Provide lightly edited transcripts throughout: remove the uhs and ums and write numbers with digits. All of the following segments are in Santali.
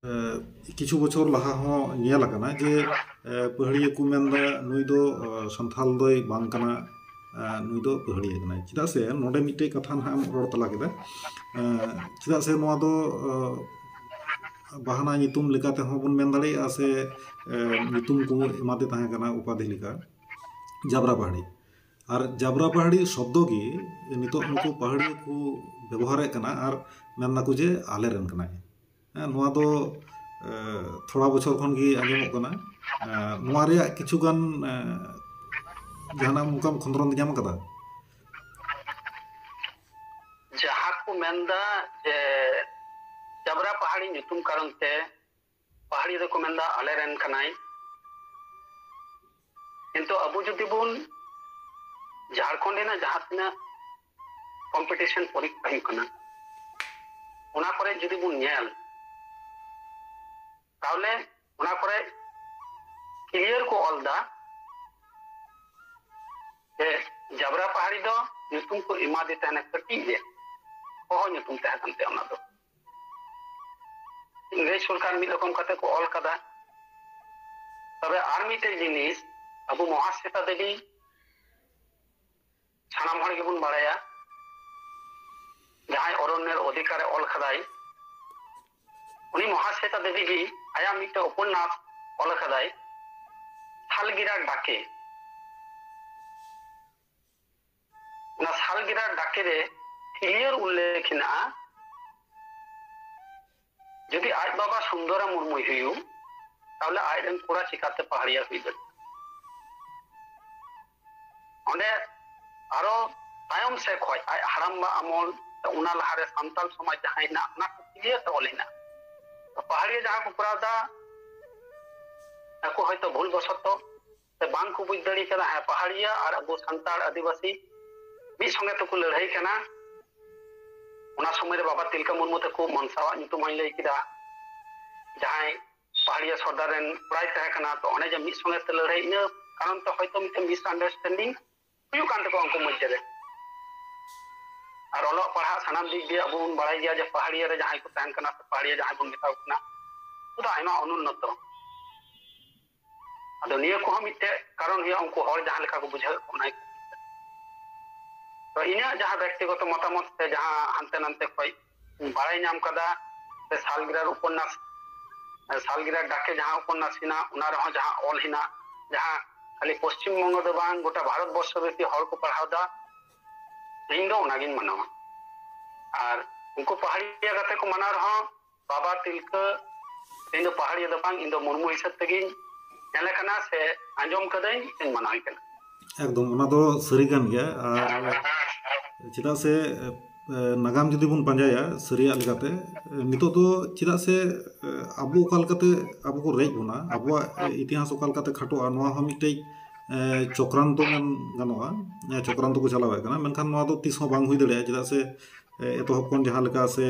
किछु बछर लाहा हों ᱧᱮᱞ ᱟᱠᱟᱱᱟ ᱡᱮ ᱯᱟᱹᱦᱲᱤᱭᱟᱹ ᱠᱚ ᱢᱮᱱᱫᱟ ᱱᱩᱭ ᱫᱚ ᱥᱟᱱᱛᱟᱞ ᱫᱚᱭ ᱵᱟᱝ ᱠᱟᱱᱟ, ᱱᱩᱭ ᱫᱚ ᱯᱟᱹᱦᱲᱤᱭᱟᱹ ᱠᱟᱱᱟᱭ᱾ ᱪᱮᱫᱟᱜ ᱥᱮ ᱱᱚᱰᱮ ᱢᱤᱫᱴᱮᱡ ᱠᱟᱛᱷᱟ ᱱᱟᱦᱟᱜ ᱮᱢ ᱨᱚᱲ ᱛᱟᱞᱟ ᱠᱮᱫᱟ, ᱪᱮᱫᱟᱜ ᱥᱮ ᱱᱚᱣᱟ ᱫᱚ ᱵᱟᱦᱟᱱᱟ ᱧᱩᱛᱩᱢ ᱞᱮᱠᱟ ᱛᱮᱦᱚᱸ ᱵᱚᱱ ᱢᱮᱱ ᱫᱟᱲᱮᱭᱟᱜᱼᱟ ᱥᱮ ᱧᱩᱛᱩᱢ ᱠᱚ ᱮᱢᱟᱫᱮ ᱛᱟᱦᱮᱸ ᱠᱟᱱᱟ ᱩᱯᱟধᱤ ᱞᱮᱠᱟ ᱡᱟᱵᱨᱟ ᱯᱟᱦᱟᱲᱤ᱾ ᱟᱨ ᱡᱟᱵᱨᱟ ᱯᱟᱦᱟᱲᱤ ᱥᱚᱵᱫᱚ ᱜᱮ ᱱᱤᱛᱚᱜ ᱱᱩᱠᱩ ᱯᱟᱦᱟᱲᱤᱭᱟᱹ ᱠᱚ ᱵᱮᱵᱚᱦᱟᱨᱮᱫ ᱠᱟᱱᱟ ᱟᱨ ᱢᱮᱱ ᱫᱟᱠᱚ ᱡᱮ ᱟᱞᱮ ᱨᱮᱱ ᱠᱟᱱᱟᱭ᱾ ᱱᱚᱣᱟ ᱫᱚ ᱛᱷᱚᱲᱟ ᱵᱚᱪᱷᱚᱨ ᱠᱷᱚᱱ ᱜᱮ ᱟᱸᱡᱚᱢᱚᱜ ᱠᱟᱱᱟ᱾ ᱱᱚᱣᱟ ᱨᱮᱭᱟᱜ ᱠᱤᱪᱷᱩᱜᱟᱱ ᱡᱟᱦᱟᱱᱟᱜ ᱚᱱᱠᱟᱢ ᱠᱷᱚᱸᱫᱽᱨᱚᱱ ᱧᱟᱢ ᱠᱟᱫᱟ? ᱡᱟᱦᱟᱸ ᱠᱚ ᱢᱮᱱᱫᱟ ᱡᱮ ᱡᱟᱵᱨᱟ ᱯᱟᱦᱟᱲᱤ ᱧᱩᱛᱩᱢ ᱠᱟᱨᱚᱱ ᱛᱮ ᱯᱟᱦᱟᱲᱤ ᱫᱚᱠᱚ ᱢᱮᱱᱫᱟ ᱟᱞᱮ ᱨᱮᱱ ᱠᱟᱱᱟᱭ, ᱠᱤᱱᱛᱩ ᱟᱵᱚ ᱡᱩᱫᱤ ᱵᱚᱱ ᱡᱷᱟᱲᱠᱷᱚᱸᱰ ᱨᱮᱱᱟᱜ ᱡᱟᱦᱟᱸ ᱛᱤᱱᱟᱹᱜ ᱠᱚᱢᱯᱤᱴᱤᱥᱚᱱ ᱯᱚᱨᱤᱠᱷᱟ ᱦᱩᱭᱩᱜ ᱠᱟᱱᱟ ᱚᱱᱟ ᱠᱚᱨᱮ ᱡᱩᱫᱤ ᱵᱚᱱ ᱧᱮᱞ, তাহলে ᱚᱱᱟ ᱠᱚᱨᱮ ক্লিয়ার ᱠᱚ ᱚᱞ ᱫᱟ ᱡᱮ ᱡᱟᱵᱨᱟ ᱯᱟᱦᱟᱲᱤ ᱫᱚ ᱧᱩᱛᱩᱢ ᱠᱚ ᱮᱢᱟᱫᱮ ᱛᱟᱦᱮᱱᱟ ᱠᱟᱹᱴᱤᱡ ᱨᱮ, ᱦᱚᱦᱚ ᱧᱩᱛᱩᱢ ᱛᱟᱦᱮᱸ ᱠᱟᱱ ᱛᱟᱭᱟ ᱚᱱᱟ ᱫᱚ᱾ ইংরেজ সরকার মিদ রকম কাতে কো অল কাদা। তবে আর মিদᱴᱮᱡ জিনিস আবু মহাশ্বেতা দেবী সানাম হড় গᱮᱵᱚᱱ বাড়ায়া ᱡᱟᱦᱟᱸᱭ অরণ্যের অধিকারে অল খাদাই, উনি মহাশ্বেতা দেবী ᱜᱮ আয়া মিদᱴᱮᱡ উপন্যাস অল খাদাই শালগিরার ডাকে। ᱚᱱᱟ ᱥᱟᱞᱜᱤᱨᱟর ডাকে রে ক্লিয়ার উল্লেখ হেনাᱜᱼᱟ যদি আজ বাবা সুন্দরা মুর্মুই হুᱭᱩᱜ তাহলে আজ রেন ᱠᱚᱲᱟ চিকাতে পাহাড়িয়া হুᱭ দাᱲᱮᱭᱟᱜᱼᱟ। ᱚᱸᱰᱮ আরো তায়ᱚᱢ ᱥᱮ ᱠᱷᱚᱡ ᱟᱡ ᱦᱟᱲᱟᱢᱵᱟ ᱟᱢᱚᱞ ᱚᱱᱟ ᱞᱟᱦᱟᱨᱮ ᱥᱟᱱᱛᱟᱞ ᱥᱚᱢᱟᱡᱽ ᱡᱟᱦᱟᱸ ᱦᱮᱱᱟᱜ ᱚᱱᱟ ᱠᱚ ᱠᱞᱤᱭᱟᱨ ᱛᱮ ᱚᱞ ᱦᱮᱱᱟᱜ। ᱯᱟহাড়িয়া ᱡᱟᱦᱟᱸ ᱠᱚ ᱠᱚᱨᱟᱣᱫᱟ ᱟᱠᱚ ᱦᱚᱭᱛᱳ ᱵᱷᱩᱞ ᱵᱚᱥᱚᱛᱚ ᱥᱮ ᱵᱟᱝ ᱠᱚ ᱵᱩᱡᱽ ᱫᱟᱲᱮ ᱠᱟᱫᱟ ᱦᱮᱸ ᱯᱟহাড়িয়া আর ᱟᱵᱚ ᱥᱟᱱᱛᱟᱲ ᱟᱹᱫᱤᱵᱟᱹᱥᱤ ᱢᱤᱫ ᱥᱚᱸᱜᱮ ᱛᱮᱠᱚ ᱞᱟᱹᱲᱦᱟᱹᱭ ᱠᱟᱱᱟ। ᱚᱱᱟ ᱥᱚᱢᱚᱭ ᱨᱮ ᱵᱟᱵᱟ ᱛᱤᱞᱠᱟᱹ ᱢᱩᱨᱢᱩ ᱛᱟᱠᱚ ᱢᱚᱱᱥᱟᱣᱟᱜ ᱧᱩᱛᱩᱢ ᱦᱚᱧ ᱞᱟᱹᱭ ᱠᱮᱫᱟ, ᱡᱟᱦᱟᱸᱭ ᱯᱟহাড়িয়া ᱥᱚর্দার ᱨᱮᱱ ᱠᱚᱲᱟᱭ ᱛᱟᱦᱮᱸ ᱠᱟᱱᱟ। ᱛᱚ ᱚᱱᱮ ᱡᱮ ᱢᱤᱫ ᱥᱚᱸᱜᱮ ᱛᱮ ᱞᱟᱹᱲᱦᱟᱹᱭ ᱤᱱᱟᱹ ᱠᱟᱨᱚᱱ ᱛᱮ ᱦᱚᱭᱛᱳ ᱢᱤᱫᱴᱮᱱ ᱢᱤᱥ ᱟন্ডারস্ট্যান্ডিং ᱦᱩᱭᱩᱜ ᱠᱟᱱ ᱛᱟᱠᱚᱣᱟ ᱩᱱᱠᱩ ᱢᱚᱫᱽᱫᱷᱮ ᱨᱮ। আর অলᱚᱜ ᱯᱟᱲᱦᱟᱜ ᱥᱟᱱᱟᱢ ᱫᱤক দিয়ে ᱟᱵᱚ ᱵᱚᱱ ᱵᱟᱲᱟᱭ ᱜᱮᱭᱟ ᱡᱮ ᱯᱟহাড়িয়া ᱨᱮ ᱡᱟᱦᱟᱸᱭ ᱠᱚ ᱛᱟᱦᱮᱱ ᱠᱟᱱᱟ ᱥᱮ ᱯᱟহাᱲিয়া ᱡᱟᱦᱟᱸᱭ ᱵᱚᱱ ᱢᱮᱛᱟᱣ ᱠᱟᱱᱟ ᱩᱱᱠᱩ ᱫᱚ ᱟᱭᱢᱟ ᱚᱱᱩন্নত। ᱟᱫᱚ ᱱᱤᱭᱟᱹ ᱠᱚᱦᱚᱸ ᱢᱤᱫᱴᱮᱡ ᱠᱟᱨᱚᱱ ᱦᱩᱭᱩᱜᱼᱟ ᱩᱱᱠᱩ ᱦᱚᱲ ᱡᱟᱦᱟᱸ ᱞᱮᱠᱟ ᱠᱚ ᱵᱩᱡᱷᱟᱹᱣ ᱚᱱᱟ। ᱛᱚ ᱤᱧᱟᱹᱜ ᱡᱟᱦᱟᱸ ᱵᱮᱠᱛᱤᱜᱚᱛᱚ ᱢᱚতাᱢᱚᱛ ᱥᱮ ᱡᱟᱦᱟᱸ ᱦᱟᱱᱛᱮ ᱱᱟᱱᱛᱮ ᱠᱷᱚᱡ ᱵᱟᱲᱟᱭ ᱧᱟᱢ ᱠᱟᱫᱟ ᱥᱮ ᱥᱟᱞᱜᱤᱨᱟর উপন্যাস শালগিরার ডাকে ᱡᱟᱦᱟᱸ উপন্যাস হেনাᱜ ᱚᱱᱟ ᱨᱮᱦᱚᱸ ᱡᱟᱦᱟᱸ ᱚᱞ ᱦᱮᱱᱟᱜ ᱡᱟᱦᱟᱸ ᱠᱷᱟᱹᱞᱤ ᱯᱚᱥᱪᱤᱢ ᱵᱚᱝᱜᱚ ᱫᱚ ᱵᱟᱝ ᱜᱚᱴᱟ ᱵᱷᱟᱨᱚᱛ ᱵᱚᱨᱥᱚ ᱵᱮᱯᱤ ᱦᱚᱲ ᱠᱚ ᱯᱟᱲᱦᱟᱣᱫᱟ, ᱤᱧ ᱫᱚ ᱚᱱᱟᱜᱤᱧ ᱢᱟᱱᱟᱣᱟ। আর উনকু পাহাড়িয়া কাতে কো মানাও ᱨᱮᱦᱚᱸ বাবা তিলᱠᱟᱹ ᱤᱧ ᱫᱚ ᱯᱟহাᱲᱤᱭᱟᱹ ᱫᱚ ᱵᱟᱝ, ᱤᱧ ᱫᱚ ᱢᱩᱨᱢᱩ ᱦᱤᱥᱟᱹᱵ ᱛᱮᱜᱤᱧ ᱧᱮᱞ ᱠᱟᱱᱟ ᱥᱮ ᱟᱸᱡᱚᱢ ᱠᱟᱹᱫᱟᱹᱧ ᱥᱮᱧ ᱢᱟᱱᱟᱣ ᱠᱟᱱᱟ। ᱮᱠᱫᱚᱢ ᱚᱱᱟ ᱫᱚ ᱥᱟᱹᱨᱤ ᱠᱟᱱ ᱜᱮᱭᱟ। ᱟᱨ ᱪᱮᱫᱟᱜ ᱥᱮ ᱱᱟᱜᱟᱢ ᱡᱩᱫᱤ ᱵᱚᱱ ᱯᱟᱸᱡᱟᱭᱟ ᱥᱟᱹᱨᱤᱭᱟᱜ ᱞᱮᱠᱟᱛᱮ ᱱᱤᱛᱚᱜ ᱫᱚ ᱪᱮᱫᱟᱜ ᱥᱮ ᱟᱵᱚ ᱚᱠᱟ ᱞᱮᱠᱟᱛᱮ ᱟᱵᱚ ᱠᱚ ᱨᱮᱡ ᱵᱚᱱᱟ, ᱟᱵᱚᱣᱟᱜ ᱤতিᱦᱟᱥ ᱚᱠᱟ ᱞᱮᱠᱟᱛᱮ ᱠᱷᱟᱴᱚᱜᱼᱟ, ᱱᱚᱣᱟ ᱦᱚᱸ ᱢᱤᱫᱴᱮᱡ ᱪᱚᱠᱨᱟᱱᱛᱚ ᱢᱮᱱ ᱜᱟᱱᱚᱜᱼᱟ। ᱪᱚᱠᱨᱟᱱᱛᱚ ᱠᱚ ᱪᱟᱞᱟᱣᱮᱫ ᱠᱟᱱᱟ, ᱢᱮᱱᱠᱷᱟᱱ ᱱᱚᱣᱟ ᱫᱚ ᱛᱤᱥ ᱦᱚᱸ ᱵᱟᱝ ᱦᱩᱭ ᱫᱟᱲᱮᱭᱟᱜᱼᱟ। ᱪᱮᱫᱟᱜ ᱥᱮ ᱮᱛᱚᱦᱚᱵ ᱠᱷᱚᱱ ᱡᱟᱦᱟᱸ ᱞᱮᱠᱟ ᱥᱮ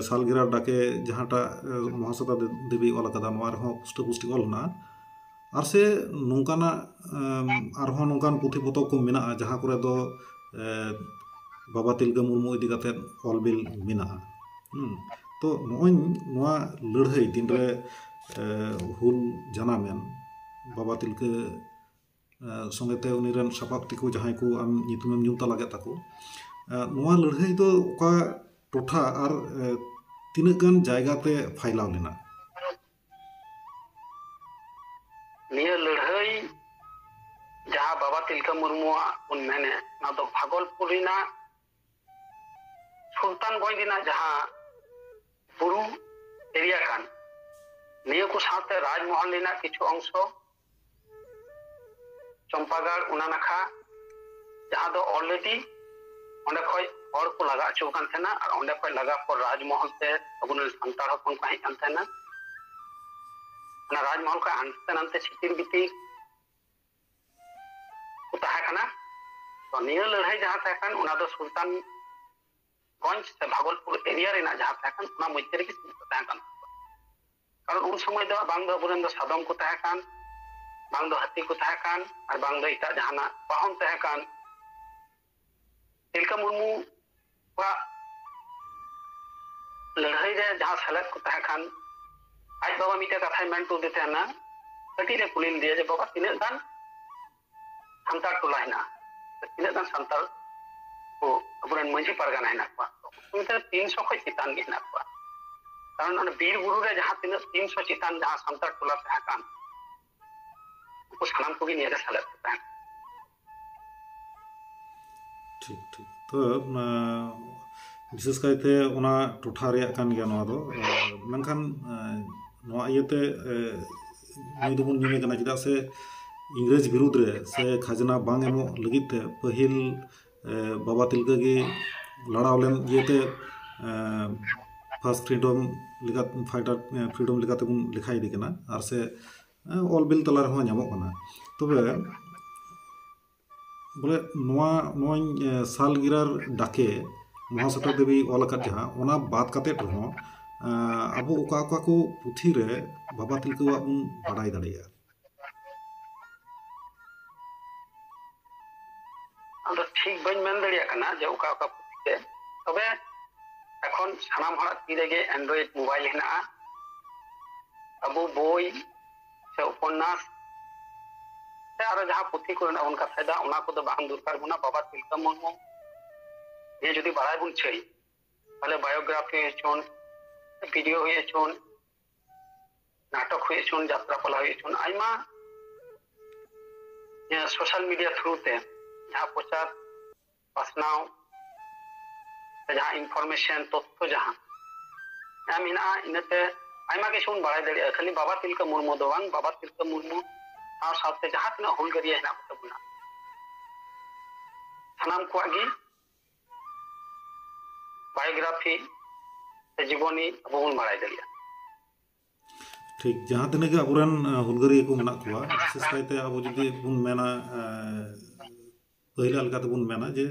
ᱥᱟᱞᱜᱤᱨᱟর ডাকে ᱡᱟᱦᱟᱸᱴᱟᱜ ᱢᱚᱦᱟᱥᱚᱛᱟ ᱫᱮᱵী ᱚᱞ ᱟᱠᱟᱫᱟ ᱱᱚᱣᱟ ᱨᱮᱦᱚᱸ ᱯᱩᱥᱴᱟᱹ ᱯᱩᱥᱴᱤ ᱚᱞ ᱦᱮᱱᱟᱜᱼᱟ। ᱟᱨ ᱥᱮ ᱱᱚᱝᱠᱟᱱᱟᱜ ᱟᱨᱦᱚᱸ ᱱᱚᱝᱠᱟᱱ ᱯᱩᱛᱷᱤ ᱯᱚᱛᱚᱵ ᱠᱚ ᱢᱮᱱᱟᱜᱼᱟ ᱡᱟᱦᱟᱸ ᱠᱚᱨᱮ ᱫᱚ ᱵᱟᱵᱟ ᱛᱤᱞᱠᱟᱹ ᱢᱩᱨᱢᱩ ᱤᱫᱤ ᱠᱟᱛᱮᱫ ᱚᱞ ᱵᱤᱞ ᱢᱮᱱᱟᱜᱼᱟ। ᱛᱚ ᱱᱚᱜᱼᱚᱭ ᱱᱚᱣᱟ ᱞᱟᱹᱲᱦᱟᱹᱭ ᱛᱤᱱᱨᱮ ᱦᱩᱞ ᱡᱟᱱᱟᱢᱮᱱ ᱵᱟᱵᱟ ᱛᱤᱞᱠᱟᱹ ᱥᱚᱸᱜᱮᱛᱮ ᱩᱱᱤ ᱨᱮᱱ ᱥᱟᱯᱟᱵ ᱛᱤᱠᱩ ᱡᱟᱦᱟᱸᱭ ᱠᱚ ᱟᱢ ᱧᱩᱛᱩᱢᱮᱢ ᱧᱩᱢ ᱛᱟᱞᱟ ᱠᱮᱫ ᱛᱟᱠᱚ, ᱱᱚᱣᱟ ᱞᱟᱹᱲᱦᱟᱹᱭ ᱫᱚ ᱚᱠᱟ ᱴᱚᱴᱷᱟ ᱟᱨ ᱛᱤᱱᱟᱹᱜ ᱜᱟᱱ ᱡᱟᱭᱜᱟᱛᱮ ᱯᱷᱟᱭᱞᱟᱣ ᱞᱮᱱᱟ? ᱱᱤᱭᱟᱹ ᱞᱟᱹᱲᱦᱟᱹᱭ ᱡᱟᱦᱟᱸ ᱵᱟᱵᱟ ᱛᱤᱞᱠᱟᱹ ᱢᱩᱨᱢᱩᱣᱟᱜ ᱵᱚᱱ ᱢᱮᱱᱮᱫ ᱚᱱᱟ ᱫᱚ ᱵᱷᱟᱜᱚᱞᱯᱩᱨ ᱨᱮᱱᱟᱜ সুলতানগঞ্জ ᱨᱮᱱᱟᱜ ᱡᱟᱦᱟᱸ ᱵᱩᱨᱩ এরিয়া ᱠᱟᱱ, ᱱᱤᱭᱟᱹ ᱠᱚ ᱥᱟᱶᱛᱮ ᱨᱟᱡᱽᱢᱚᱦᱚᱞ ᱨᱮᱱᱟᱜ ᱠᱤᱪᱷᱩ অংশ চম্পাগড় ᱚᱱᱟ ᱱᱟᱠᱷᱟ ᱡᱟᱦᱟᱸ ᱫᱚ ᱚᱞᱨᱮᱰᱤ ᱚᱸᱰᱮ ᱠᱷᱚᱡ ᱦᱚᱲ ᱠᱚ ᱞᱟᱜᱟ ᱦᱚᱪᱚ ᱠᱟᱱ ᱛᱟᱦᱮᱱᱟ ᱟᱨ ᱚᱸᱰᱮ ᱠᱷᱚᱡ ᱞᱟᱜᱟ ᱯᱚᱨ ᱨᱟᱡᱽᱢᱚᱦᱚᱞ ᱛᱮ ᱟᱵᱚ ᱨᱮᱱ ᱥᱟᱱᱛᱟᱲ ᱦᱚᱯᱚᱱ ᱠᱚ ᱦᱮᱡ ᱠᱟᱱ ᱛᱟᱦᱮᱱᱟ। ᱚᱱᱟ ᱨᱟᱡᱽᱢᱚᱦᱚᱞ ᱠᱷᱚᱡ ᱦᱟᱱᱛᱮ ᱱᱟᱱᱛᱮ ᱪᱷᱤᱛᱤᱨ ᱵᱤᱛᱤᱨ ᱠᱚ ᱛᱟᱦᱮᱸ ᱠᱟᱱᱟ। ᱛᱚ ᱱᱤᱭᱟᱹ ᱞᱟᱹᱲᱦᱟᱹᱭ ᱡᱟᱦᱟᱸ ᱛᱟᱦᱮᱸ ᱠᱟᱱ ᱚᱱᱟ ᱫᱚ সুলতানগঞ্জ ᱥᱮ ᱵᱷᱟᱜᱚᱞপুর এরিয়া ᱨᱮᱱᱟᱜ ᱡᱟᱦᱟᱸ ᱛᱟᱦᱮᱸ ᱠᱟᱱ ᱚᱱᱟ ᱢᱚᱫᱽᱫᱷᱮ ᱨᱮᱜᱮ ᱛᱟᱦᱮᱸ ᱠᱟᱱ। কারণ উন সময় ᱫᱚ ᱵᱟᱝ ᱫᱚ ᱟᱵᱚᱨᱮᱱ ᱫᱚ ᱥᱟᱫᱚᱢ ᱠᱚ ᱛᱟᱦᱮᱸ ᱠᱟᱱ, ᱵᱟᱝ ᱫᱚ ᱦᱟᱹᱛᱤ ᱠᱚ ᱛᱟᱦᱮᱸ ᱠᱟᱱ, ᱟᱨ ᱵᱟᱝ ᱫᱚ ᱮᱴᱟᱜ ᱡᱟᱦᱟᱱᱟᱜ ᱵᱟᱦᱚᱱ ᱛᱟᱦᱮᱸ ᱠᱟᱱ। ᱛᱤᱞᱠᱟᱹ ᱢᱩᱨᱢᱩ ᱠᱚᱣᱟᱜ ᱞᱟᱹᱲᱦᱟᱹᱭ ᱨᱮ ᱡᱟᱦᱟᱸ ᱥᱮᱞᱮᱫ ᱠᱚ ᱛᱟᱦᱮᱸ ᱠᱟᱱ ᱟᱡ ᱵᱟᱵᱟ ᱢᱤᱫᱴᱮᱱ ᱠᱟᱛᱷᱟᱭ ᱢᱮᱱ ᱦᱚᱴᱚ ᱟᱫᱮ ᱛᱟᱦᱮᱱᱟ, ᱠᱟᱹᱴᱤᱡ ᱨᱮ ᱠᱩᱞᱤ ᱞᱮᱫᱮᱭᱟ ᱡᱮ ᱵᱟᱵᱟ ᱛᱤᱱᱟᱹᱜ ᱜᱟᱱ ᱥᱟᱱᱛᱟᱲ ᱴᱚᱞᱟ ᱦᱮᱱᱟᱜᱼᱟ, ᱛᱤᱱᱟᱹᱜ ᱜᱟᱱ ᱥᱟᱱᱛᱟᱲ को अबुरेन मांझी पारगाना हेना को उनते 300 खय चितान गे हेना को कारण अन बीर बुरु रे जहां तीन 300 चितान जहां संतार टोला तहा कान उनको सानाम को भी निया रे साले तहा ठीक ठीक तो विशेष कायते ओना टोठा रेया कान गया नवा दो मेनखान नवा इयते नुई दोबन निमे कना चिदा से इंग्रेज विरुद्ध रे से खजना बांग एमो लगित ते पहिल बाबा तिलका की लड़ाव लेन येते फर्स्ट फ्रीडम लिखा फाइटर फ्रीडम लिखा तबन लिखा इदी कना आर से ऑल बिल तला रहो नामो कना तबे बोले नोआ नोई सालगिरार डाके महासता देवी ऑलकत जहां ओना बात काते रहो अबो ओका ओका को पुथी रे बाबा तिलका बन बड़ाई दड़िया ठीक बन मेन दड़िया कना जे ओका ओका पुथी तबे এখন সানাম হড়া তিরেগে অ্যান্ড্রয়েড মোবাইল হেনা আবু বই সে উপন্যাস সে আর যাহা পুথি করে না উনকা ফায়দা ওনা কো তো বাং দরকার গুনা বাবা তিলকা মুর্মু ये যদি বাড়াই বুন চাই তাহলে বায়োগ্রাফি হইছন ভিডিও হইছন নাটক হইছন যাত্রাপালা হইছন আইমা সোশ্যাল মিডিয়া থ্রুতে যাহা প্রচার পাসনাও जहाँ इनफॉर्मेशन तथ्य जहाँ एम हिना इनते आयमा के सुन बाड़ाय दड़िया खाली बाबा तिलका मुर्मू दो बांग बाबा तिलका मुर्मू और साथे जहाँ तना हुलगरिया हेना तबुना सानाम को आगे बायोग्राफी से जीवनी अब बन बाड़ाय दड़िया ठीक जहाँ तने के अबुरन हुलगरिया को मेना कुआ विशेष कायते अब जदि बुन मेना पहिला लगा तबुन मेना जे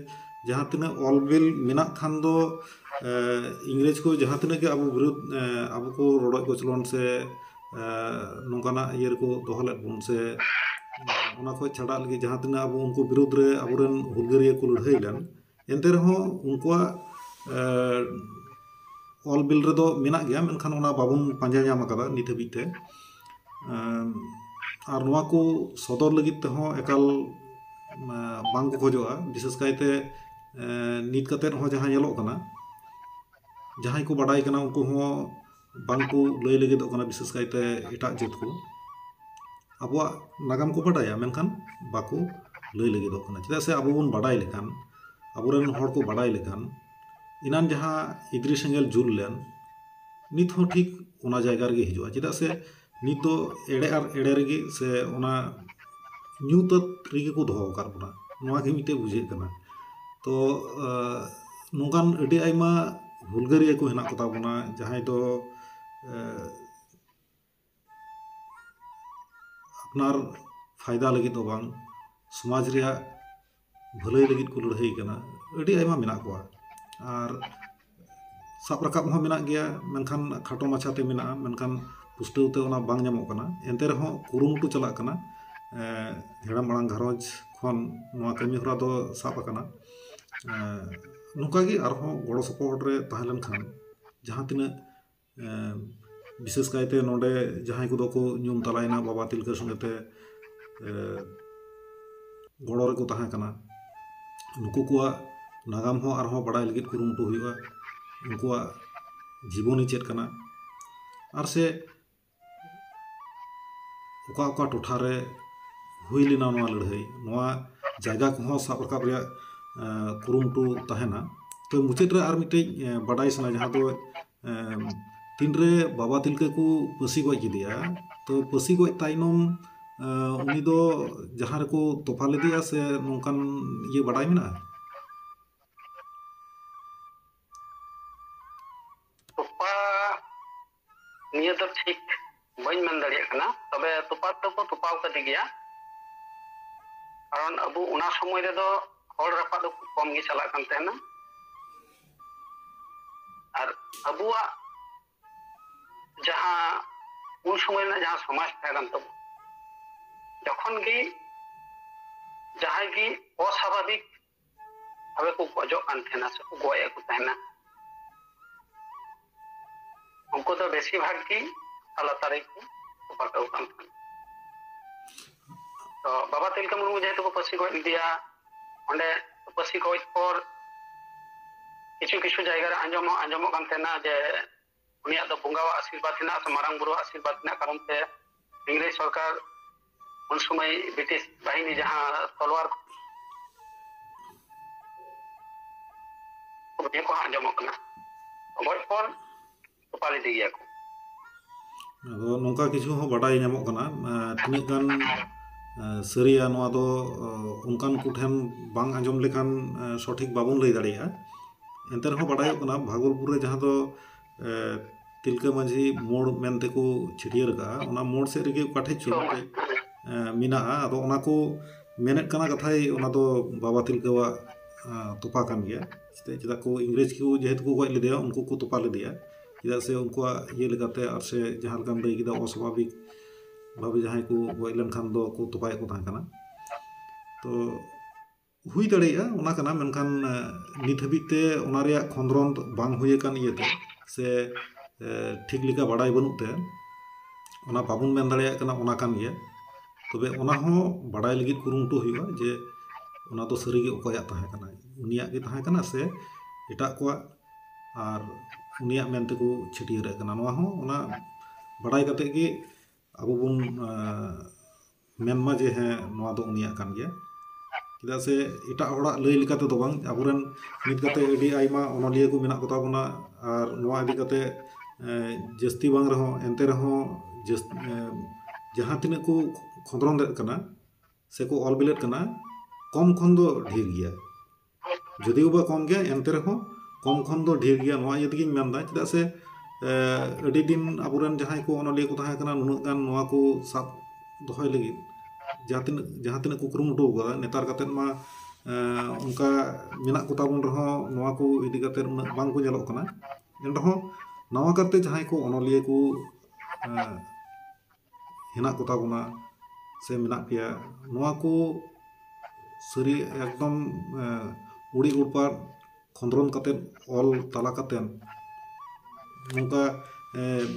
जहाँ तना ऑल बिल मेना खान दो इंग्रेज को जहाँ तना के अब विरुद्ध अब को रोड कोचलन से नौकाना ये को दोहलेट बुन से ओना को छाड़ा लगी जहाँ तना अब उनको विरुद्ध रे अबुरन हुलगरिया को लड़ाई लेन एंते रहो उनको ऑल बिल रे दो मेना गया मेनखान ओना बाबुन पांजा नाम कदा नित हबीते आर नोआ को सदर लगित ते हो एकाल बांग को खोजोआ विशेष कायते नीत कते हो जहां येलो कना जहां को बड़ाई कना उनको हो बांग को लय लगे दो कना विशेष कायते एटा जेत को अबवा नागाम को बड़ाया मेनखान बाको लय लगे दो कना चिदा से अबो बन बड़ाई लेखान अबोरन हर को बड़ाई लेखान इनान जहां इद्री सेंगेल जुल लेन नित हो ठीक ओना जायगा रे हिजुआ चिदा से नित तो एड़े आर एड़े रे से ओना न्यूत रिगे को दोहो कर बना नोआ के मिटे बुझे कना तो नोकान अडी आइमा हुलगरिया को हेना कता बना जहां दो अपनार फायदा लगी तो बांग समाज रिया भलाई लगी को लड़ाई कना अडी आइमा मेना को और साब रकाब हो मेना गया मेनखान खाटो माछाते मेना मेनखान पुष्टौते ओना बांग नामो कना एंते रहो कुरुमुटु चला कना हेड़ा मांग घरज खन नोआ कमी हरा दो साब कना नुकागी आरहो गड़ो सपोर्ट रे ताहलन खान जहां तिना विशेष कायते नोडे जहां को दो को न्यूम तलायना बाबा तिलका संगते गड़ो रे को ताहा कना नुकु कुआ नागाम हो आरहो बड़ाई लगित कुरुमुटु हुआ उनकुआ जीवनी चेत कना आर से ओका ओका टोठा रे हुई लेना नोआ लड़ाई नोआ जायगा को साब रकाब रे कुरुमुटु ताहेना तो मुचाद रे आर मिटे बड़ाई सना जहां दो तीन रे बाबा तिलका को पसी गoj किदिया तो पसी गoj ताइनम उनी दो जहां रे को तोफा लेदिया से नोंकान ये बड़ाई मेना तोफा निया तो ठीक बन मन दड़िया कना तबे तोफा तो को तोपाव कदि गया कारण अब उना समय रे दो हर रफा दो कम गे चला कान तेना और अबुआ जहां उन समय ना जहां समाज थाकान तब जखन गे जहां गे अस्वाभाविक भावे को गजो कान तेना से गोय को तेना उनको तो बेसी भाग की ᱞᱟᱛᱟᱨ ᱨᱮᱠᱚ ᱛᱚᱯᱟ ᱠᱟᱜ ᱠᱟᱱ ᱛᱟᱦᱮᱸᱱᱟ᱾ ᱛᱚ ᱵᱟᱵᱟ ᱛᱤᱞᱠᱟᱹ ᱢᱩᱨᱢᱩ ᱡᱮᱦᱮᱛᱩ ᱠᱚ ᱯᱟᱹᱥᱤ ᱜᱚᱡ ᱞᱮᱫᱮᱭᱟ, ᱚᱸᱰᱮ ᱯᱟᱹᱥᱤ ᱜᱚᱡ ᱯᱚᱨ ᱠᱤᱪᱷᱩ ᱡᱟᱭᱜᱟ ᱨᱮ ᱟᱸᱡᱚᱢᱚᱜ ᱠᱟᱱ ᱛᱟᱦᱮᱸᱱᱟ ᱡᱮ ᱩᱱᱤᱭᱟᱜ ᱫᱚ ᱵᱚᱸᱜᱟᱣᱟᱜ ᱟᱥᱤᱨᱵᱟᱫᱽ ᱦᱮᱱᱟᱜ ᱥᱮ ᱢᱟᱨᱟᱝ ᱵᱩᱨᱩᱣᱟᱜ ᱟᱥᱤᱨᱵᱟᱫᱽ ᱦᱮᱱᱟᱜ ᱠᱟᱨᱚᱱ ᱛᱮ ᱤᱝᱨᱮᱡᱽ ᱥᱚᱨᱠᱟর उन समय ब्रिटिश बाहिनी जहां तलवार को आंजमों कना गoj पर तोपा लेदे गिया को। ᱟᱫᱚ ᱱᱚᱝᱠᱟ ᱠᱤᱪᱷᱩ ᱦᱚᱸ ᱵᱟᱰᱟᱭ ᱧᱟᱢᱚᱜ ᱠᱟᱱᱟ, ᱛᱤᱱᱟᱹᱜ ᱜᱟᱱ ᱥᱟᱹᱨᱤᱭᱟ ᱱᱚᱣᱟ ᱫᱚ ᱚᱱᱠᱟᱱ ᱠᱚᱴᱷᱮᱱ ᱵᱟᱝ ᱟᱸᱡᱚᱢ ᱞᱮᱠᱷᱟᱱ ᱥᱚᱴᱷᱤᱠ ᱵᱟᱵᱚᱱ ᱞᱟᱹᱭ ᱫᱟᱲᱮᱭᱟᱜᱼᱟ᱾ ᱮᱱᱛᱮ ᱨᱮᱦᱚᱸ ᱵᱟᱰᱟᱭᱚᱜ ᱠᱟᱱᱟ ᱵᱷᱟᱜᱚᱞᱯᱩᱨ ᱨᱮ ᱡᱟᱦᱟᱸ ᱫᱚ ᱛᱤᱞᱠᱟᱹ ᱢᱟᱹᱡᱷᱤ ᱢᱳᱲ ᱢᱮᱱᱛᱮᱠᱚ ᱪᱷᱟᱹᱴᱭᱟᱹᱨ ᱠᱟᱜᱼᱟ, ᱚᱱᱟ ᱢᱳᱲ ᱥᱮᱫ ᱨᱮᱜᱮ ᱚᱠᱟᱴᱷᱮᱡ ᱪᱚ ᱢᱮᱱᱟᱜᱼᱟ᱾ ᱟᱫᱚ ᱚᱱᱟ ᱠᱚ ᱢᱮᱱᱮᱫ ᱠᱟᱱᱟ ᱠᱟᱛᱷᱟᱭ ᱚᱱᱟ ᱫᱚ ᱵᱟᱵᱟ ᱛᱤᱞᱠᱟᱹᱣᱟᱜ ᱛᱚᱯᱟ ᱠᱟᱱ ᱜᱮᱭᱟ᱾ ᱪᱮᱫᱟᱜ ᱠᱚ ᱤᱝᱨᱮᱡᱽ ᱠᱚ ᱡᱮᱦᱮᱛᱩ ᱠᱚ ᱜᱚᱡ ᱞᱮᱫᱮᱭᱟ, ᱩᱱᱠᱩ ᱠᱚ ᱛᱚᱯᱟ ᱞᱮᱫᱮᱭᱟ, ᱪᱮᱫᱟᱜ ᱥᱮ ᱩᱱᱠᱩᱣᱟᱜ ᱤᱭᱟᱹ ᱞᱮᱠᱟᱛᱮ ᱟᱨ ᱥᱮ ᱡᱟᱦᱟᱸ ᱞᱮᱠᱟᱢ ᱞᱟᱹᱭ ᱠᱮᱫᱟ ᱚᱥᱟᱵᱷᱟᱵᱤᱠ ᱵᱷᱟᱵᱮ ᱡᱟᱦᱟᱸᱭ ᱠᱚ ᱜᱚᱡ ᱞᱮᱱᱠᱷᱟन ᱫᱚ ᱠᱚ ᱛᱚᱯᱟᱭᱮᱫ ᱠᱚ ᱛᱟᱦᱮᱸ ᱠᱟᱱᱟ᱾ ᱛᱚ হুই দাঁড়িয়েগা ওনা কানা মেনখান নিত হাবিতে ওনা রেয়াক খন্দ্রন বাং হুই আকান ইয়েতে সে ঠিক লেকা বাড়াই বানুক তে ওনা বাবুন মেন দাঁড়িয়েগ কানা ওনা কান গিয়া। তবে ওনা হো বাড়াই লাगिद কুরুমুটু হুইᱩᱜᱼᱟ যে ওনা ᱫᱚ ᱥᱟᱹᱨᱤᱜᱮ ᱚᱠᱚᱭᱟᱜ ᱛᱟᱦᱮᱸ ᱠᱟᱱᱟ, ᱩᱱᱤᱭᱟᱜ ᱜᱮ ᱛᱟᱦᱮᱸ ᱠᱟᱱᱟ ᱥᱮ ᱮᱴᱟᱜ ᱠᱚᱣᱟᱜ ᱟᱨ ᱩᱱᱤᱭᱟᱜ ᱢᱮᱱ ᱛᱮᱠᱚ ᱪᱷᱟᱹᱴᱭᱟᱹᱨᱮᱫ ᱠᱟᱱᱟ᱾ ᱱᱚᱣᱟ ᱦᱚᱸ ᱚᱱᱟ ᱵᱟᱲᱟᱭ ᱠᱟᱛᱮᱫ ᱜᱮ ᱟᱵᱚ ᱵᱚᱱ ᱢᱮᱱᱢᱟ ᱡᱮ ᱦᱮᱸ ᱱᱚᱣᱟ ᱫᱚ ᱩᱱᱤᱭᱟᱜ ᱠᱟᱱ ᱜᱮᱭᱟ, ᱪᱮᱫᱟᱜ ᱥᱮ ᱮᱴᱟᱜ ᱦᱚᱲᱟᱜ ᱞᱟᱹᱭ ᱞᱮᱠᱟ ᱛᱮᱫᱚ ᱵᱟᱝ, ᱟᱵᱚᱨᱮᱱ ᱱᱤᱛ ᱠᱟᱛᱮ ᱟᱹᱰᱤ ᱟᱭᱢᱟ ᱚᱱᱚᱞᱤᱭᱟᱹ ᱠᱚ ᱢᱮᱱᱟᱜ ᱠᱚᱛᱟ ᱵᱚᱱᱟ ᱟᱨ ᱱᱚᱣᱟ ᱤᱫᱤ ᱠᱟᱛᱮ ᱡᱟᱹᱥᱛᱤ ᱵᱟᱝ ᱨᱮᱦᱚᱸ ᱮᱱᱛᱮ ᱨᱮᱦᱚᱸ ᱡᱟᱦᱟᱸ ᱛᱤᱱᱟᱹᱜ ᱠᱚ ᱠᱷᱚᱸᱫᱽᱨᱚᱸᱫ ᱠᱟᱱᱟ ᱥᱮᱠᱚ ᱚᱞ ᱵᱤᱞᱮᱫ ᱠᱟᱱᱟ ᱠᱚᱢ ᱠᱷᱚᱱ ᱫᱚ ᱰᱷᱮᱨ ᱜᱮᱭᱟ, ᱡᱩᱫᱤও ᱵᱟ ᱠᱚᱢ ᱜᱮᱭᱟ ᱮᱱᱛᱮ ᱨᱮᱦᱚᱸ ᱠᱚᱢ ᱠᱷᱚᱱ ᱫᱚ ᱰᱷᱮᱨ ᱜᱮᱭᱟ᱾ ᱱᱚᱣᱟ ᱤᱭᱟᱹ ᱛᱮᱜᱮᱧ ᱢᱮᱱᱫᱟ, ᱪᱮᱫᱟᱜ ᱥᱮ ᱟᱹᱰᱤ ᱫᱤᱱ ᱟᱵᱚᱨᱮᱱ ᱡᱟᱦᱟᱸᱭ ᱠᱚ ᱚᱱᱚᱞᱤᱭᱟᱹ ᱠᱚ ᱛᱟᱦᱮᱸ ᱠᱟᱱᱟ ᱱᱩᱱᱟᱹᱜ ᱜᱟᱱ ᱱᱚᱣᱟ ᱠᱚ ᱥᱟᱵ ᱫᱚᱦᱚᱭ ᱞᱟᱹᱜᱤᱫ ᱡᱟᱦᱟᱸ ᱛᱤᱱᱟᱹᱜ ᱠᱚ ᱠᱩᱨᱩᱢᱩᱴᱩ ᱠᱟᱫᱟ, ᱱᱮᱛᱟᱨ ᱠᱟᱛᱮᱫ ᱢᱟ ᱚᱱᱠᱟ ᱢᱮᱱᱟᱜ ᱠᱚ ᱛᱟᱵᱚᱱ ᱨᱮᱦᱚᱸ ᱱᱚᱣᱟ ᱠᱚ ᱤᱫᱤ ᱠᱟᱛᱮᱫ ᱩᱱᱟᱹᱜ ᱵᱟᱝ ᱠᱚ ᱧᱮᱞᱚᱜ ᱠᱟᱱᱟ᱾ ᱮᱱᱨᱮᱦᱚᱸ ᱱᱟᱣᱟ ᱠᱟᱨᱛᱮ ᱡᱟᱦᱟᱸᱭ ᱠᱚ ᱚᱱᱚᱞᱤᱭᱟᱹ ᱠᱚ ᱦᱮᱱᱟᱜ ᱠᱚ ᱛᱟᱵᱚᱱᱟ ᱥᱮ ᱢᱮᱱᱟᱜ ᱯᱮᱭᱟ, ᱱᱚᱣᱟ ᱠᱚ ᱥᱟᱹᱨᱤ ᱮᱠᱫᱚᱢ ᱩᱲᱤ ᱩᱲᱯᱟᱲ ᱠᱷᱚᱸᱫᱽᱨᱚᱱ ᱠᱟᱛᱮᱫ ᱚᱞ ᱛᱟᱞᱟ ᱠᱟᱛᱮᱫ ᱱᱚᱝᱠᱟ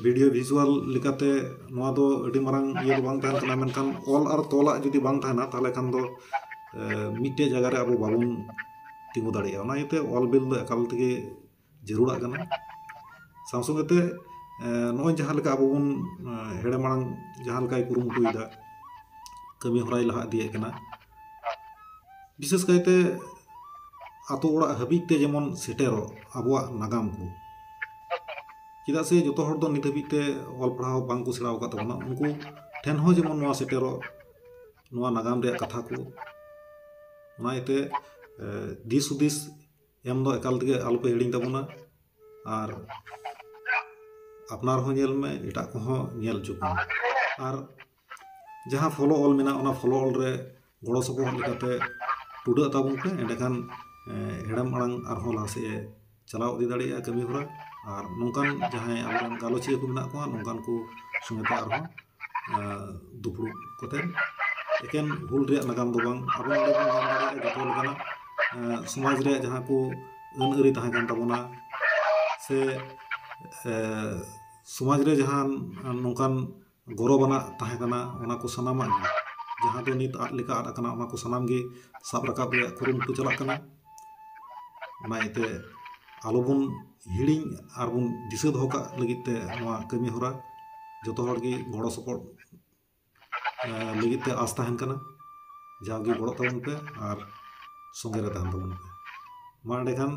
ᱵᱷᱤᱰᱤᱭᱳ ᱵᱷᱤᱡᱩᱣᱟᱞ ᱞᱮᱠᱟᱛᱮ ᱱᱚᱣᱟ ᱫᱚ ᱟᱹᱰᱤ ᱢᱟᱨᱟᱝ ᱤᱭᱟᱹ ᱫᱚ ᱵᱟᱝ ᱛᱟᱦᱮᱱ ᱠᱟᱱᱟ, ᱢᱮᱱᱠᱷᱟᱱ ᱚᱞ ᱟᱨ ᱛᱚᱞᱟᱜ ᱡᱩᱫᱤ ᱵᱟᱝ ᱛᱟᱦᱮᱱᱟ ᱛᱟᱦᱚᱞᱮ ᱠᱷᱟᱱ ᱫᱚ ᱢᱤᱫᱴᱮᱡ ᱡᱟᱭᱜᱟ ᱨᱮ ᱟᱵᱚ ᱵᱟᱵᱚᱱ ᱛᱤᱸᱜᱩ ᱫᱟᱲᱮᱭᱟᱜᱼᱟ᱾ ᱚᱱᱟ ᱤᱭᱟᱹᱛᱮ ᱚᱞ ᱵᱤᱞ ᱫᱚ ᱮᱠᱟᱞ ᱛᱮᱜᱮ ᱡᱟᱹᱨᱩᱲᱟᱜ ᱠᱟᱱᱟ᱾ ᱥᱟᱶ ᱥᱚᱸᱜᱮᱛᱮ ᱱᱚᱜᱼᱚᱭ ᱡᱟᱦᱟᱸ ᱞᱮᱠᱟ ᱟᱵᱚ ᱵᱚᱱ ᱦᱮᱲᱮ ᱢᱟᱲᱟᱝ ᱡᱟᱦᱟᱸ ᱞᱮᱠᱟᱭ ᱠᱩᱨᱩᱢᱩᱴᱩᱭᱮᱫᱟ, ᱠᱟᱹᱢᱤ ᱦᱚᱨᱟᱭ ᱞᱟᱦᱟ ᱤᱫᱤᱭᱮᱫ ᱠᱟᱱᱟ, বিশেষ কায়তে আতো অড়াᱜ হাবিᱡ তে যেমন সেটেরᱚᱜ আবᱚᱣᱟᱜ নাগাম ᱠᱚ, ᱪᱮᱫᱟᱜ ᱥᱮ ᱡᱚᱛᱚ ᱦᱚᱲ ᱫᱚ ᱱᱤᱛ ᱦᱟᱹᱵᱤᱡ ᱛᱮ ᱚᱞ ᱯᱟᱲᱦᱟᱣ ᱵᱟᱝ ᱠᱚ ᱥᱮᱬᱟ ᱟᱠᱟᱫ ᱛᱟᱵᱚᱱᱟ, ᱩᱱᱠᱩ ᱴᱷᱮᱱ ᱦᱚᱸ ᱡᱮᱢᱚᱱ ᱱᱚᱣᱟ ᱥᱮᱴᱮᱨᱚᱜ, ᱱᱚᱣᱟ ᱱᱟᱜᱟᱢ ᱨᱮᱭᱟᱜ ᱠᱟᱛᱷᱟ ᱠᱚ, ᱚᱱᱟ ᱤᱭᱟᱹᱛᱮ ᱫᱤᱥ ᱦᱩᱫᱤᱥ ᱮᱢ ᱫᱚ ᱮᱠᱟᱞ ᱛᱮᱜᱮ ᱟᱞᱚᱯᱮ ᱦᱤᱲᱤᱧ ᱛᱟᱵᱚᱱᱟ ᱟᱨ ᱟᱯᱱᱟᱨ ᱦᱚᱸ ᱧᱮᱞ ᱢᱮ, ᱮᱴᱟᱜ ᱠᱚᱦᱚᱸ ᱧᱮᱞ ᱦᱚᱪᱚ ᱠᱚᱢ, ᱟᱨ ᱡᱟᱦᱟᱸ ᱯᱷᱚᱞᱳ ᱚᱞ ᱢᱮᱱᱟᱜᱼᱟ ᱚᱱᱟ ᱯᱷᱚᱞᱳ ᱚᱞ ᱨᱮ ᱜᱚᱲᱚ ᱥᱚᱯᱚᱦᱚᱫ ᱞᱮᱠᱟᱛᱮ ᱴᱩᱰᱟᱹᱜ ᱛᱟᱵᱚᱱ ᱯᱮ, ᱮᱸᱰᱮᱠᱷᱟᱱ ᱦᱮᱲᱮᱢ ᱟᱲᱟᱝ ᱟᱨᱦᱚᱸ ᱞᱟᱦᱟ ᱥᱮᱫ ᱮ ᱪᱟᱞᱟᱣ ᱤᱫᱤ ᱫᱟᱲᱮᱭᱟᱜᱼᱟ ᱠᱟᱹᱢᱤ ᱦᱚᱨᱟ᱾ ᱟᱨ ᱱᱚᱝᱠᱟᱱ ᱡᱟᱦᱟᱸᱭ ᱟᱵᱚᱨᱮᱱ ᱜᱟᱞᱚᱪᱤᱭᱟᱹ ᱠᱚ ᱢᱮᱱᱟᱜ ᱠᱚᱣᱟ ᱱᱚᱝᱠᱟᱱ ᱠᱚ ᱥᱚᱸᱜᱮᱛᱮ ᱟᱨᱦᱚᱸ ᱫᱩᱯᱲᱩᱵ ᱠᱟᱛᱮᱫ ᱮᱠᱮᱱ ᱦᱩᱞ ᱨᱮᱭᱟᱜ ᱱᱟᱜᱟᱢ ᱫᱚ ᱵᱟᱝ, ᱟᱵᱚ ᱱᱚᱰᱮ ᱵᱚᱱ ᱧᱟᱢ ᱫᱟᱲᱮᱭᱟᱜᱼᱟ ᱡᱚᱛᱚ ᱞᱮᱠᱟᱱᱟᱜ ᱥᱚᱢᱟᱡᱽ ᱨᱮᱭᱟᱜ ᱡᱟᱦᱟᱸ ᱠᱚ ᱟᱹᱱ ᱟᱹᱨᱤ ᱛᱟᱦᱮᱸ ᱠᱟᱱ ᱛᱟᱵᱚᱱᱟ ᱥᱮ ᱥᱚᱢᱟᱡᱽ ᱨᱮ ᱡᱟᱦᱟᱸ ᱱᱚᱝᱠᱟᱱ ᱜᱚᱨᱚᱵᱟᱱᱟᱜ ᱛᱟᱦᱮᱸ ᱠᱟᱱᱟ, ᱚᱱᱟ ᱠᱚ ᱥᱟᱱᱟᱢᱟᱜ ᱜᱮ ᱡᱟᱦᱟᱸ ᱫᱚ ᱱᱤᱛ ᱟᱫ ᱞᱮᱠᱟ ᱟᱫ ᱟᱠᱟᱱᱟ, ᱚᱱᱟ ᱠᱚ ᱥᱟᱱᱟᱢ ᱜᱮ ᱥᱟᱵ ᱨᱟᱠᱟᱵ ᱨᱮᱭᱟᱜ ᱠᱩᱨᱩᱢᱩᱴᱩ ᱪᱟᱞᱟᱜ ᱠᱟᱱᱟ᱾ ᱚᱱᱟ ᱤᱭᱟᱹᱛᱮ ᱟᱞᱚᱵᱚᱱ ᱦᱤᱲᱤᱧ ᱟᱨᱵᱚᱱ ᱫᱤᱥᱟᱹ ᱫᱚᱦᱚ ᱠᱟᱜ ᱞᱟᱹᱜᱤᱫ ᱛᱮ ᱱᱚᱣᱟ ᱠᱟᱹᱢᱤ ᱦᱚᱨᱟ ᱡᱚᱛᱚ ᱦᱚᱲ ᱜᱮ ᱜᱚᱲᱚ ᱥᱚᱯᱚᱦᱚᱫ ᱞᱟᱹᱜᱤᱫ ᱛᱮ ᱟᱸᱥ ᱛᱟᱦᱮᱱ ᱠᱟᱱᱟ᱾ ᱡᱟᱣᱜᱮ ᱜᱚᱲᱚ ᱛᱟᱵᱚᱱ ᱯᱮ ᱟᱨ ᱥᱚᱸᱜᱮ ᱨᱮ ᱛᱟᱦᱮᱱ ᱛᱟᱵᱚᱱ ᱯᱮ᱾ ᱢᱟ ᱮᱸᱰᱮᱠᱷᱟᱱ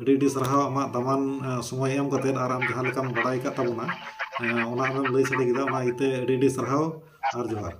ᱟᱹᱰᱤ ᱟᱹᱰᱤ ᱥᱟᱨᱦᱟᱣ ᱟᱢᱟᱜ ᱫᱟᱢᱟᱱ ᱥᱚᱢᱚᱭ ᱮᱢ ᱠᱟᱛᱮᱫ ᱟᱨ ᱟᱢ ᱡᱟᱦᱟᱸ ᱞᱮᱠᱟᱢ ᱵᱟᱲᱟᱭ ᱠᱟᱜ ᱛᱟᱵᱚᱱᱟ ᱚᱱᱟ ᱟᱢᱮᱢ ᱞᱟᱹᱭ ᱥᱟᱰᱮ ᱠᱮᱫᱟ, ᱚᱱᱟ ᱤᱭᱟᱹᱛᱮ ᱟᱹᱰᱤ ᱟᱹᱰᱤ ᱥᱟᱨᱦᱟᱣ ᱟᱨ ᱡᱚᱦᱟᱨ᱾